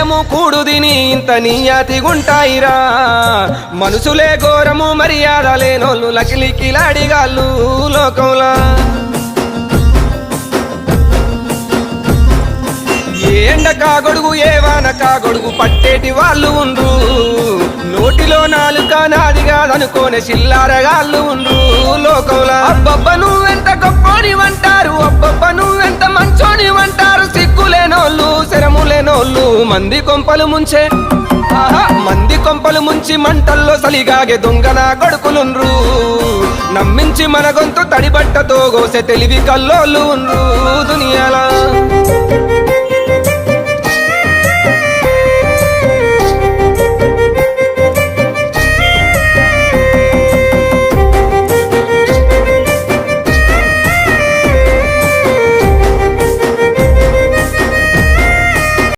దయ్యము కూడు దిని ఇంత నీయాతిగుంటాయిరా మనుషులే ఘోరము మర్యాద లేనోళ్ళు లకిలికిలాడిగాళ్ళు లోకంలా ఏ ఎండకా గొడుగు ఏ వానకా గొడుగు పట్టేటి వాళ్ళు ఉండ్రు నోటిలో నాలుక నాది కాదనుకోనే చిల్లారగాళ్ళు ఉండ్రు లోకంలా అబ్బబ్బ నువ్వెంత గొప్పోనివంటారు అబ్బబ్బ నువ్వెంత మంచోనివంటారు సిగ్గులేనోళ్ళు శరములేనోళ్ళు మంది కొంపలు ముంచే మంది కొంపలు ముంచి మంటల్లో సలిగాగే దొంగన కొడుకులుండ్రు నమ్మించి మన గొంతు తడిబట్టతో గోసె తెలివి కల్లోళ్ళు ఉండ్రు దునియాలా